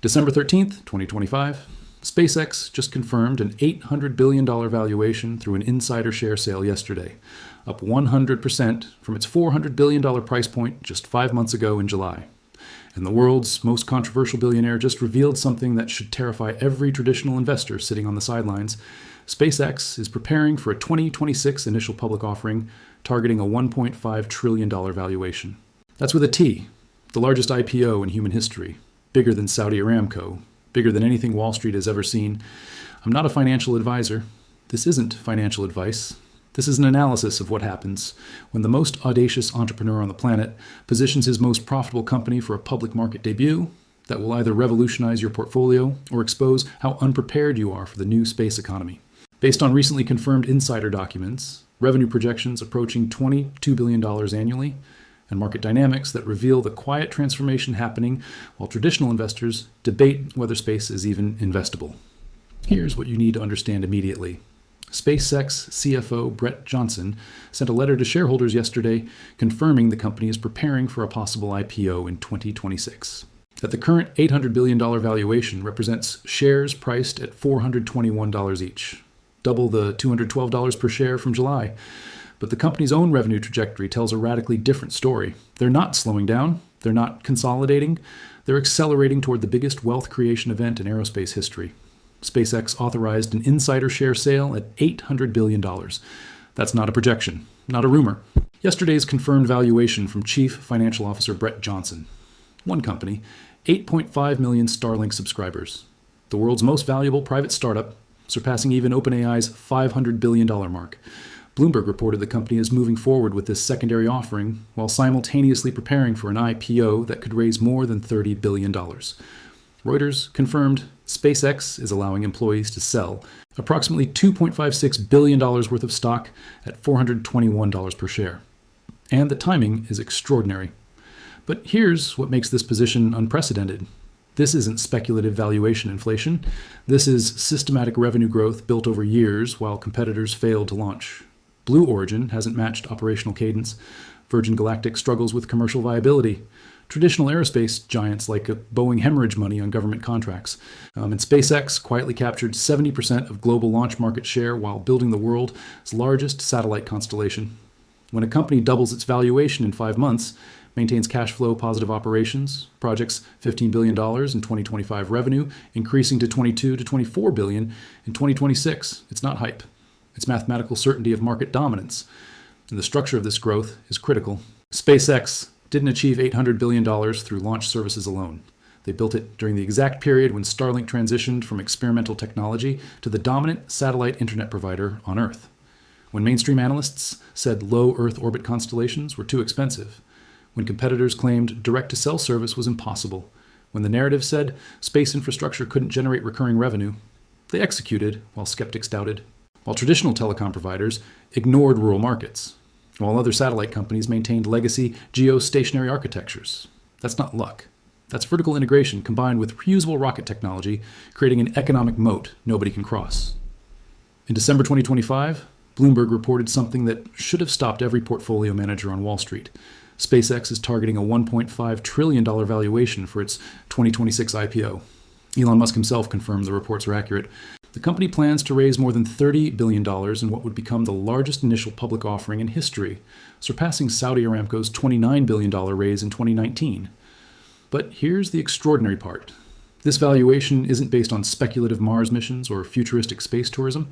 December 13th, 2025, SpaceX just confirmed an $800 billion valuation through an insider share sale yesterday, up 100% from its $400 billion price point just 5 months ago in July. And the world's most controversial billionaire just revealed something that should terrify every traditional investor sitting on the sidelines. SpaceX is preparing for a 2026 initial public offering, targeting a $1.5 trillion valuation. That's with a T, the largest IPO in human history, bigger than Saudi Aramco, bigger than anything Wall Street has ever seen. I'm not a financial advisor. This isn't financial advice. This is an analysis of what happens when the most audacious entrepreneur on the planet positions his most profitable company for a public market debut that will either revolutionize your portfolio or expose how unprepared you are for the new space economy. Based on recently confirmed insider documents, revenue projections approaching $22 billion annually, and market dynamics that reveal the quiet transformation happening while traditional investors debate whether space is even investable. Here's what you need to understand immediately. SpaceX CFO Brett Johnson sent a letter to shareholders yesterday confirming the company is preparing for a possible IPO in 2026. That the current $800 billion valuation represents shares priced at $421 each, double the $212 per share from July. But the company's own revenue trajectory tells a radically different story. They're not slowing down, they're not consolidating, they're accelerating toward the biggest wealth creation event in aerospace history. SpaceX authorized an insider share sale at $800 billion. That's not a projection, not a rumor. Yesterday's confirmed valuation from Chief Financial Officer Brett Johnson. One company, 8.5 million Starlink subscribers. The world's most valuable private startup, surpassing even OpenAI's $500 billion mark. Bloomberg reported the company is moving forward with this secondary offering while simultaneously preparing for an IPO that could raise more than $30 billion. Reuters confirmed SpaceX is allowing employees to sell approximately $2.56 billion worth of stock at $421 per share. And the timing is extraordinary. But here's what makes this position unprecedented. This isn't speculative valuation inflation. This is systematic revenue growth built over years while competitors failed to launch. Blue Origin hasn't matched operational cadence. Virgin Galactic struggles with commercial viability. Traditional aerospace giants like Boeing hemorrhage money on government contracts. And SpaceX quietly captured 70% of global launch market share while building the world's largest satellite constellation. When a company doubles its valuation in 5 months, maintains cash flow positive operations, projects $15 billion in 2025 revenue, increasing to $22 to $24 billion in 2026, it's not hype. It's mathematical certainty of market dominance. And the structure of this growth is critical. SpaceX didn't achieve $800 billion through launch services alone. They built it during the exact period when Starlink transitioned from experimental technology to the dominant satellite internet provider on Earth. When mainstream analysts said low Earth orbit constellations were too expensive. When competitors claimed direct-to-cell service was impossible. When the narrative said space infrastructure couldn't generate recurring revenue. They executed while skeptics doubted. While traditional telecom providers ignored rural markets, while other satellite companies maintained legacy geostationary architectures. That's not luck. That's vertical integration combined with reusable rocket technology, creating an economic moat nobody can cross. In December 2025, Bloomberg reported something that should have stopped every portfolio manager on Wall Street. SpaceX is targeting a $1.5 trillion valuation for its 2026 IPO. Elon Musk himself confirmed the reports are accurate. The company plans to raise more than $30 billion in what would become the largest initial public offering in history, surpassing Saudi Aramco's $29 billion raise in 2019. But here's the extraordinary part. This valuation isn't based on speculative Mars missions or futuristic space tourism.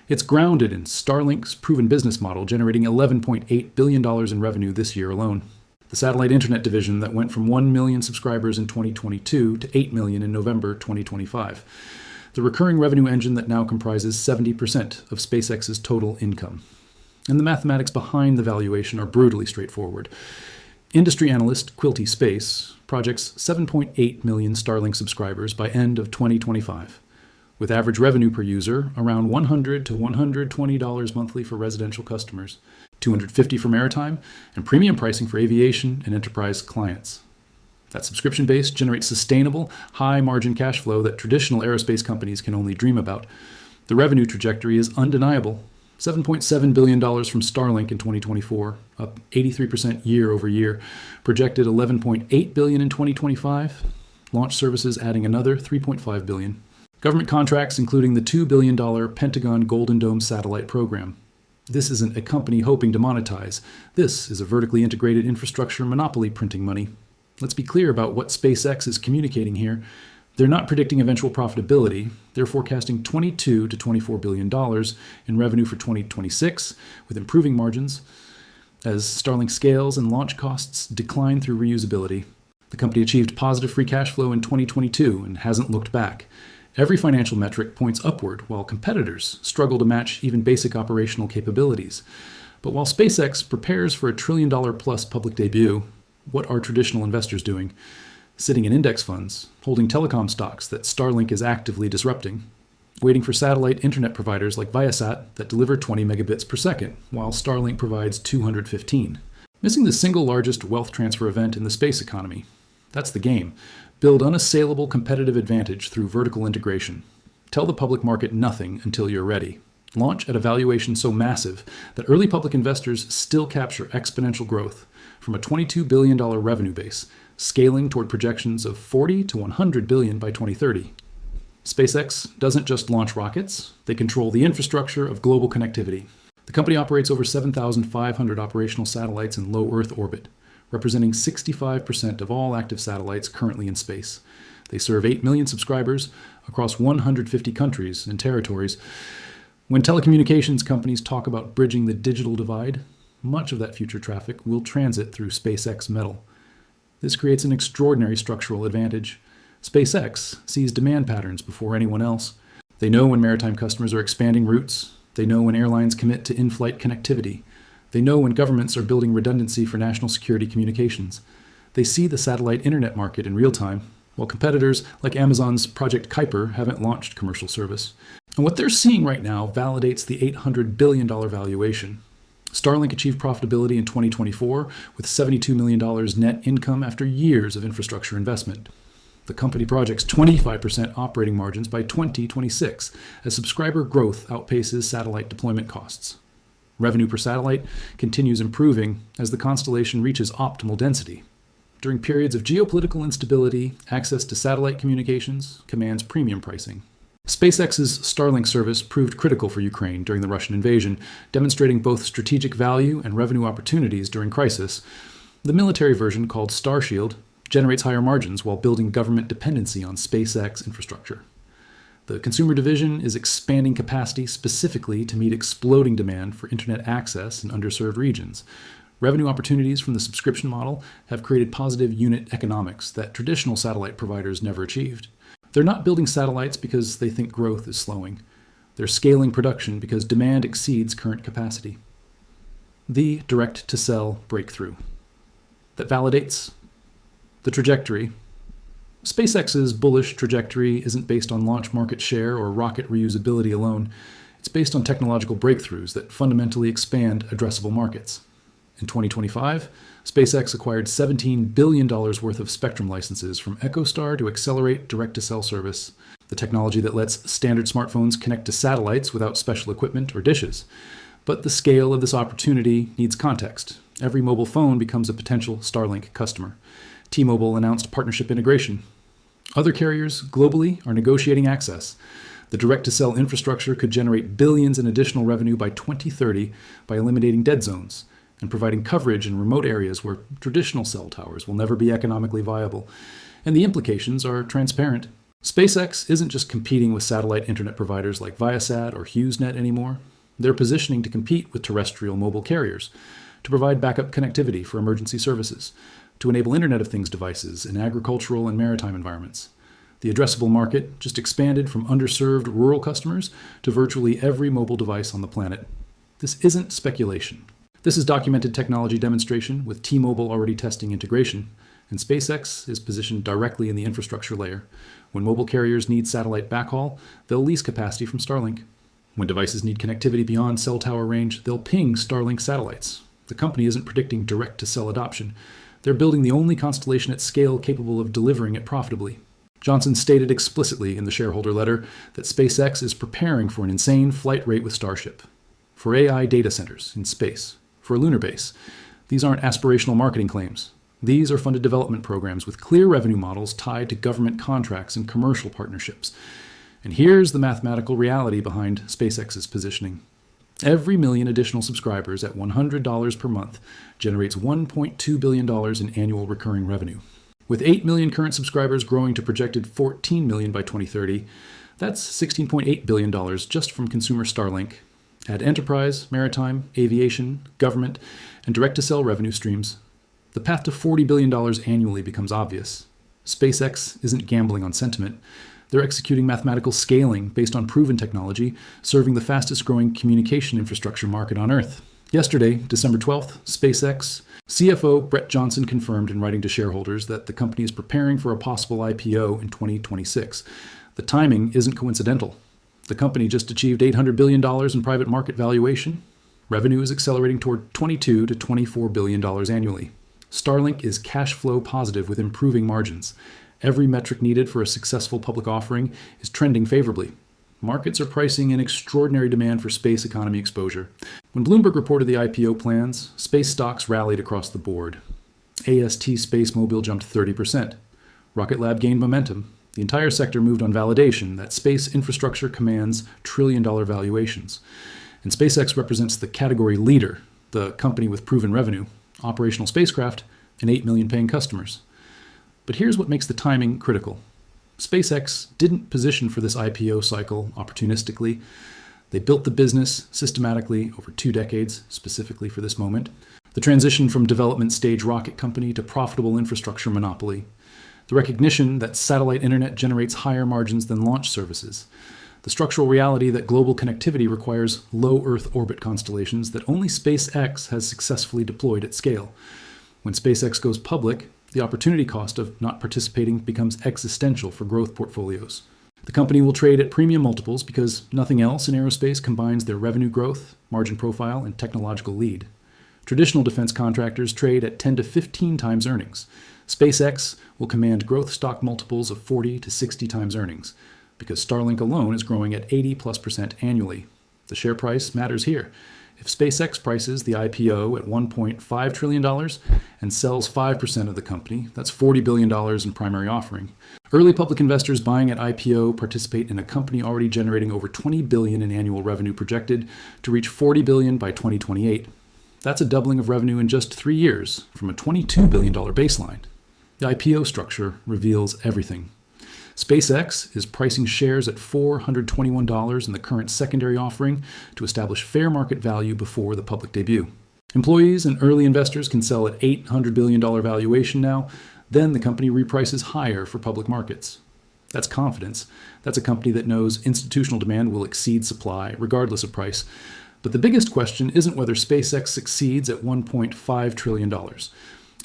It's grounded in Starlink's proven business model, generating $11.8 billion in revenue this year alone. The satellite internet division that went from 1 million subscribers in 2022 to 8 million in November 2025. The recurring revenue engine that now comprises 70% of SpaceX's total income. And the mathematics behind the valuation are brutally straightforward. Industry analyst Quilty Space projects 7.8 million Starlink subscribers by end of 2025, with average revenue per user around $100 to $120 monthly for residential customers, $250 for maritime, and premium pricing for aviation and enterprise clients. That subscription base generates sustainable, high-margin cash flow that traditional aerospace companies can only dream about. The revenue trajectory is undeniable. $7.7 billion from Starlink in 2024, up 83% year over year. Projected $11.8 billion in 2025. launch services adding another $3.5 billion. Government contracts including the $2 billion Pentagon Golden Dome satellite program. This isn't a company hoping to monetize. This is a vertically integrated infrastructure monopoly printing money. Let's be clear about what SpaceX is communicating here. They're not predicting eventual profitability. They're forecasting $22 to $24 billion in revenue for 2026, with improving margins as Starlink scales and launch costs decline through reusability. The company achieved positive free cash flow in 2022 and hasn't looked back. Every financial metric points upward, while competitors struggle to match even basic operational capabilities. But while SpaceX prepares for a $1 trillion-plus public debut, what are traditional investors doing? Sitting in index funds, holding telecom stocks that Starlink is actively disrupting, waiting for satellite internet providers like Viasat that deliver 20 megabits per second, while Starlink provides 215. Missing the single largest wealth transfer event in the space economy. That's the game. Build unassailable competitive advantage through vertical integration. Tell the public market nothing until you're ready. Launch at a valuation so massive that early public investors still capture exponential growth from a $22 billion revenue base, scaling toward projections of $40 to $100 billion by 2030. SpaceX doesn't just launch rockets, they control the infrastructure of global connectivity. The company operates over 7,500 operational satellites in low Earth orbit, representing 65% of all active satellites currently in space. They serve 8 million subscribers across 150 countries and territories. When telecommunications companies talk about bridging the digital divide, much of that future traffic will transit through SpaceX metal. This creates an extraordinary structural advantage. SpaceX sees demand patterns before anyone else. They know when maritime customers are expanding routes. They know when airlines commit to in-flight connectivity. They know when governments are building redundancy for national security communications. They see the satellite internet market in real time, while competitors like Amazon's Project Kuiper haven't launched commercial service. And what they're seeing right now validates the $800 billion valuation. Starlink achieved profitability in 2024 with $72 million net income after years of infrastructure investment. The company projects 25% operating margins by 2026 as subscriber growth outpaces satellite deployment costs. Revenue per satellite continues improving as the constellation reaches optimal density. During periods of geopolitical instability, access to satellite communications commands premium pricing. SpaceX's Starlink service proved critical for Ukraine during the Russian invasion, demonstrating both strategic value and revenue opportunities during crisis. The military version, called Starshield, generates higher margins while building government dependency on SpaceX infrastructure. The consumer division is expanding capacity specifically to meet exploding demand for internet access in underserved regions. Revenue opportunities from the subscription model have created positive unit economics that traditional satellite providers never achieved. They're not building satellites because they think growth is slowing. They're scaling production because demand exceeds current capacity. The direct-to-cell breakthrough that validates the trajectory. SpaceX's bullish trajectory isn't based on launch market share or rocket reusability alone. It's based on technological breakthroughs that fundamentally expand addressable markets. In 2025, SpaceX acquired $17 billion worth of spectrum licenses from EchoStar to accelerate direct-to-cell service, the technology that lets standard smartphones connect to satellites without special equipment or dishes. But the scale of this opportunity needs context. Every mobile phone becomes a potential Starlink customer. T-Mobile announced partnership integration. Other carriers globally are negotiating access. The direct-to-cell infrastructure could generate billions in additional revenue by 2030 by eliminating dead zones and providing coverage in remote areas where traditional cell towers will never be economically viable. And the implications are transparent. SpaceX isn't just competing with satellite internet providers like Viasat or HughesNet anymore. They're positioning to compete with terrestrial mobile carriers, to provide backup connectivity for emergency services, to enable Internet of Things devices in agricultural and maritime environments. The addressable market just expanded from underserved rural customers to virtually every mobile device on the planet. This isn't speculation. This is documented technology demonstration with T-Mobile already testing integration, and SpaceX is positioned directly in the infrastructure layer. When mobile carriers need satellite backhaul, they'll lease capacity from Starlink. When devices need connectivity beyond cell tower range, they'll ping Starlink satellites. The company isn't predicting direct-to-cell adoption. They're building the only constellation at scale capable of delivering it profitably. Johnson stated explicitly in the shareholder letter that SpaceX is preparing for an insane flight rate with Starship, for AI data centers in space, for a lunar base. These aren't aspirational marketing claims. These are funded development programs with clear revenue models tied to government contracts and commercial partnerships. And here's the mathematical reality behind SpaceX's positioning. Every million additional subscribers at $100 per month generates $1.2 billion in annual recurring revenue. With 8 million current subscribers growing to projected 14 million by 2030, that's $16.8 billion just from consumer Starlink. Add enterprise, maritime, aviation, government, and direct-to-cell revenue streams. The path to $40 billion annually becomes obvious. SpaceX isn't gambling on sentiment. They're executing mathematical scaling based on proven technology, serving the fastest-growing communication infrastructure market on Earth. Yesterday, December 12th, SpaceX CFO Brett Johnson confirmed in writing to shareholders that the company is preparing for a possible IPO in 2026. The timing isn't coincidental. The company just achieved $800 billion in private market valuation. Revenue is accelerating toward $22 to $24 billion annually. Starlink is cash flow positive with improving margins. Every metric needed for a successful public offering is trending favorably. Markets are pricing in extraordinary demand for space economy exposure. When Bloomberg reported the IPO plans, space stocks rallied across the board. AST SpaceMobile jumped 30%. Rocket Lab gained momentum. The entire sector moved on validation that space infrastructure commands trillion-dollar valuations. And SpaceX represents the category leader, the company with proven revenue, operational spacecraft, and 8 million paying customers. But here's what makes the timing critical. SpaceX didn't position for this IPO cycle opportunistically. They built the business systematically over 2 decades, specifically for this moment. The transition from development stage rocket company to profitable infrastructure monopoly. The recognition that satellite internet generates higher margins than launch services. The structural reality that global connectivity requires low Earth orbit constellations that only SpaceX has successfully deployed at scale. When SpaceX goes public, the opportunity cost of not participating becomes existential for growth portfolios. The company will trade at premium multiples because nothing else in aerospace combines their revenue growth, margin profile, and technological lead. Traditional defense contractors trade at 10 to 15 times earnings. SpaceX will command growth stock multiples of 40 to 60 times earnings because Starlink alone is growing at 80+% annually. The share price matters here. If SpaceX prices the IPO at $1.5 trillion and sells 5% of the company, that's $40 billion in primary offering. Early public investors buying at IPO participate in a company already generating over $20 billion in annual revenue projected to reach $40 billion by 2028. That's a doubling of revenue in just 3 years from a $22 billion baseline. The IPO structure reveals everything. SpaceX is pricing shares at $421 in the current secondary offering to establish fair market value before the public debut. Employees and early investors can sell at $800 billion valuation now. Then the company reprices higher for public markets. That's confidence. That's a company that knows institutional demand will exceed supply, regardless of price. But the biggest question isn't whether SpaceX succeeds at $1.5 trillion.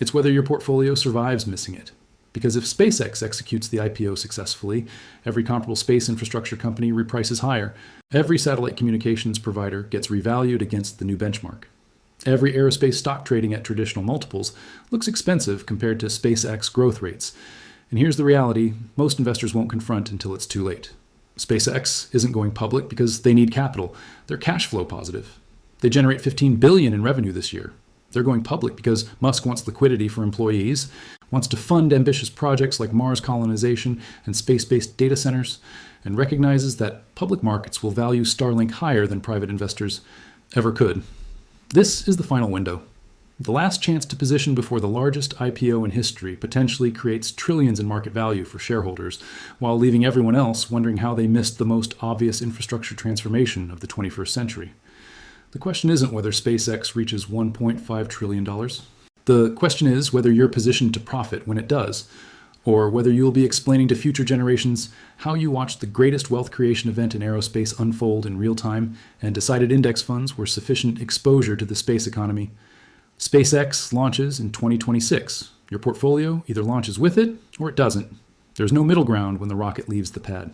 It's whether your portfolio survives missing it. Because if SpaceX executes the IPO successfully, every comparable space infrastructure company reprices higher. Every satellite communications provider gets revalued against the new benchmark. Every aerospace stock trading at traditional multiples looks expensive compared to SpaceX growth rates. And here's the reality most investors won't confront until it's too late. SpaceX isn't going public because they need capital. They're cash flow positive. They generate $15 billion in revenue this year. They're going public because Musk wants liquidity for employees, wants to fund ambitious projects like Mars colonization and space-based data centers, and recognizes that public markets will value Starlink higher than private investors ever could. This is the final window. The last chance to position before the largest IPO in history potentially creates trillions in market value for shareholders, while leaving everyone else wondering how they missed the most obvious infrastructure transformation of the 21st century. The question isn't whether SpaceX reaches $1.5 trillion. The question is whether you're positioned to profit when it does, or whether you'll be explaining to future generations how you watched the greatest wealth creation event in aerospace unfold in real time and decided index funds were sufficient exposure to the space economy. SpaceX launches in 2026. Your portfolio either launches with it or it doesn't. There's no middle ground when the rocket leaves the pad.